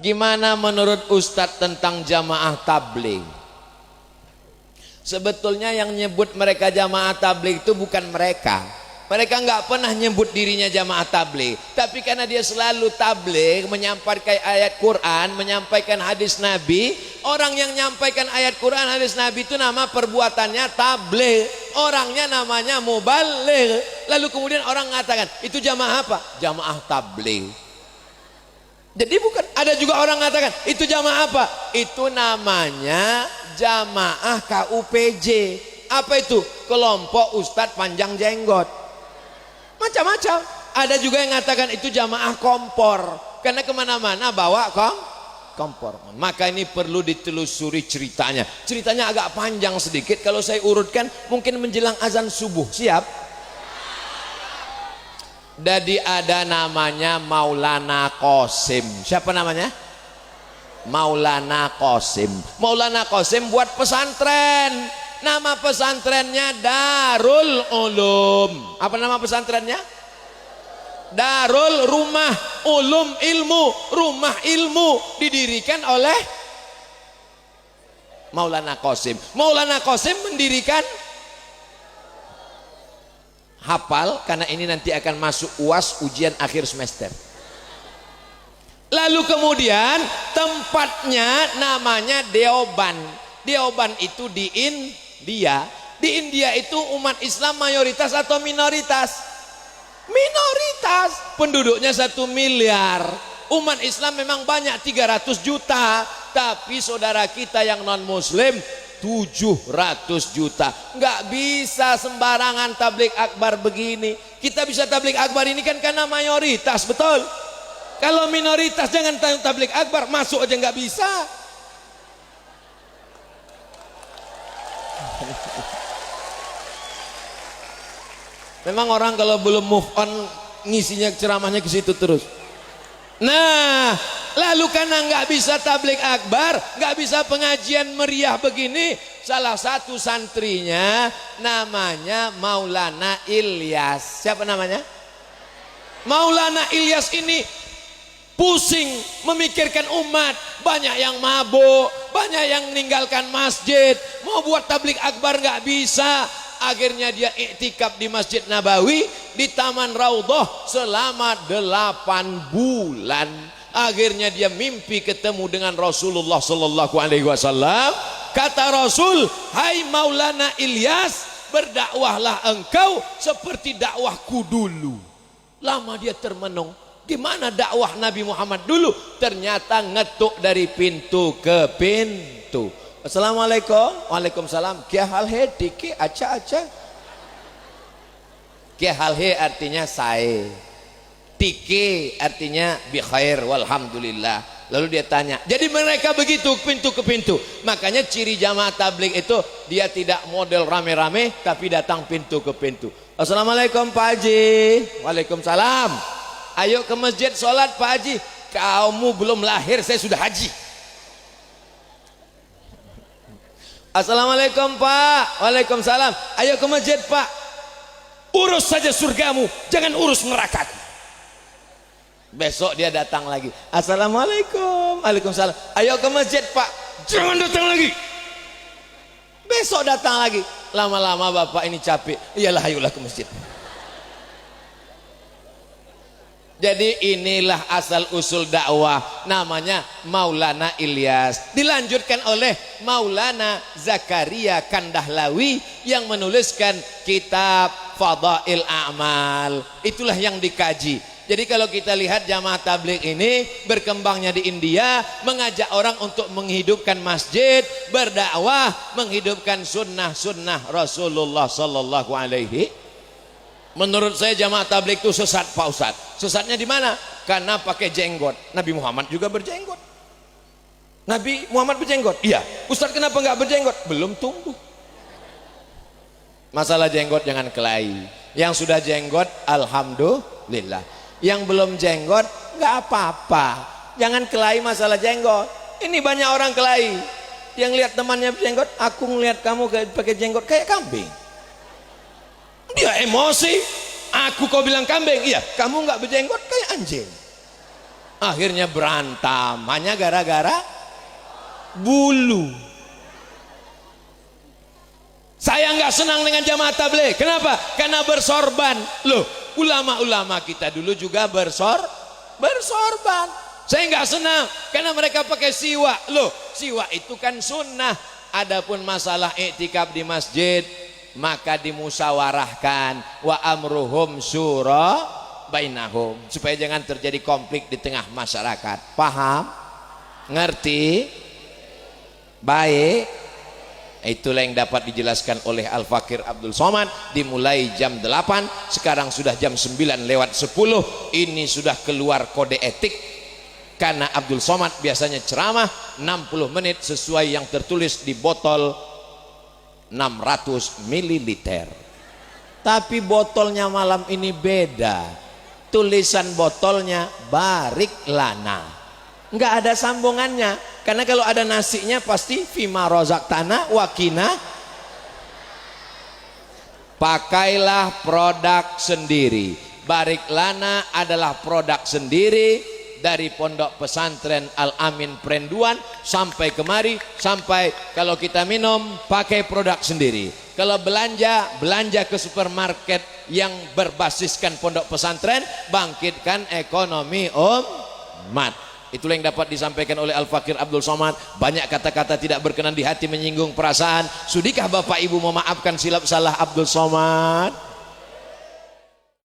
Gimana menurut Ustadz tentang jamaah tabligh? Sebetulnya yang nyebut mereka jamaah tabligh itu bukan mereka. Mereka nggak pernah nyebut dirinya jamaah tabligh, tapi karena dia selalu tabligh, menyampaikan ayat Quran, menyampaikan hadis Nabi. Orang yang menyampaikan ayat Quran, hadis Nabi itu nama perbuatannya tabligh, orangnya namanya mubaligh. Lalu kemudian orang mengatakan itu jamaah apa? Jamaah tabligh. Jadi bukan, ada juga orang mengatakan itu jamaah apa? Itu namanya jamaah KUPJ. Apa itu? Kelompok Ustadz Panjang Jenggot. Macam-macam. Ada juga yang mengatakan itu jamaah kompor, karena kemana-mana bawa kompor. Maka ini perlu ditelusuri ceritanya. Ceritanya agak panjang sedikit, kalau saya urutkan mungkin menjelang azan subuh. Siap? Jadi ada namanya Maulana Qasim. Siapa namanya? Maulana Qasim. Maulana Qasim buat pesantren. Nama pesantrennya Darul Ulum. Apa nama pesantrennya? Darul Rumah Ulum Ilmu, rumah ilmu, didirikan oleh Maulana Qasim. Maulana Qasim mendirikan, hafal karena ini nanti akan masuk UAS, ujian akhir semester. Lalu kemudian tempatnya namanya Deoban. Deoban itu di India. Di India itu umat Islam mayoritas atau minoritas? Minoritas. Penduduknya 1 miliar. Umat Islam memang banyak, 300 juta. Tapi saudara kita yang non muslim 700 juta. Nggak bisa sembarangan tabligh akbar begini. Kita bisa tabligh akbar ini kan karena mayoritas, betul? Kalau minoritas jangan tabligh akbar, masuk aja nggak bisa. Memang orang kalau belum move on ngisinya ceramahnya ke situ terus. Nah, lalu karena nggak bisa tabligh akbar, nggak bisa pengajian meriah begini, salah satu santrinya namanya Maulana Ilyas. Siapa namanya? Maulana Ilyas ini pusing memikirkan umat, banyak yang mabuk, banyak yang meninggalkan masjid, mau buat tabligh akbar nggak bisa. Akhirnya dia iktikaf di Masjid Nabawi, di Taman Raudhah selama 8 bulan. Akhirnya dia mimpi ketemu dengan Rasulullah sallallahu alaihi wasallam. Kata Rasul, "Hai Maulana Ilyas, berdakwahlah engkau seperti dakwahku dulu." Lama dia termenung, gimana dakwah Nabi Muhammad dulu? Ternyata ngetuk dari pintu ke pintu. Assalamualaikum. Waalaikumsalam. Kya hal hai? Diki acha. Kya hal hai artinya saya. Tiki artinya bi khair walhamdulillah. Lalu dia tanya. Jadi mereka begitu pintu ke pintu. Makanya ciri jamaah tabligh itu dia tidak model rame-rame tapi datang pintu ke pintu. Assalamualaikum Pak Haji. Waalaikumsalam. Ayo ke masjid sholat Pak Haji. Kamu belum lahir saya sudah haji. Assalamualaikum Pak. Waalaikumsalam. Ayo ke masjid Pak. Urus saja surgamu, jangan urus nerakaku. Besok dia datang lagi. Assalamualaikum. Waalaikumsalam. Ayo ke masjid Pak. Jangan datang lagi. Besok datang lagi. Lama-lama bapak ini capek. Iyalah, ayolah ke masjid. Jadi inilah asal usul dakwah, namanya Maulana Ilyas. Dilanjutkan oleh Maulana Zakaria Kandahlawi yang menuliskan kitab Fadail A'mal. Itulah yang dikaji. Jadi kalau kita lihat jamaah tabligh ini berkembangnya di India, mengajak orang untuk menghidupkan masjid, berdakwah, menghidupkan sunnah-sunnah Rasulullah sallallahu alaihi. Menurut saya jamaah tabligh itu sesat Pak Ustadz. Sesatnya di mana? Karena pakai jenggot. Nabi Muhammad juga berjenggot. Nabi Muhammad berjenggot? Iya. Ustadz kenapa nggak berjenggot? Belum tumbuh. Masalah jenggot jangan kelahi. Yang sudah jenggot alhamdulillah. Yang belum jenggot nggak apa-apa. Jangan kelahi masalah jenggot. Ini banyak orang kelahi. Yang lihat temannya berjenggot, aku ngelihat kamu pakai jenggot kayak kambing. Dia emosi. Aku kau bilang kambing, iya. Kamu nggak berjenggot kayak anjing. Akhirnya berantem hanya gara-gara bulu. Saya nggak senang dengan jamaah tabligh. Kenapa? Karena bersorban. Loh, ulama-ulama kita dulu juga bersorban. Saya nggak senang karena mereka pakai siwak. Loh, siwak itu kan sunnah. Adapun masalah iktikaf di masjid, maka dimusyawarahkan. Wa amruhum syura bainahum, supaya jangan terjadi konflik di tengah masyarakat. Paham? Ngerti? Baik. Itulah yang dapat dijelaskan oleh Al-Fakir Abdul Somad. Dimulai jam 8, sekarang sudah jam 9:10. Ini sudah keluar kode etik. Karena Abdul Somad biasanya ceramah 60 menit sesuai yang tertulis di botol 600 ml. Tapi botolnya malam ini beda. Tulisan botolnya Barik Lana. Enggak ada sambungannya. Karena kalau ada nasinya pasti fima rozak tanah wakina. Pakailah produk sendiri. Barik Lana adalah produk sendiri dari Pondok Pesantren Al Amin Perenduan sampai kemari. Sampai kalau kita minum pakai produk sendiri. Kalau belanja ke supermarket yang berbasiskan pondok pesantren, bangkitkan ekonomi umat. Itulah yang dapat disampaikan oleh Al-Fakir Abdul Somad. Banyak kata-kata tidak berkenan di hati, menyinggung perasaan. Sudikah Bapak Ibu memaafkan silap salah Abdul Somad?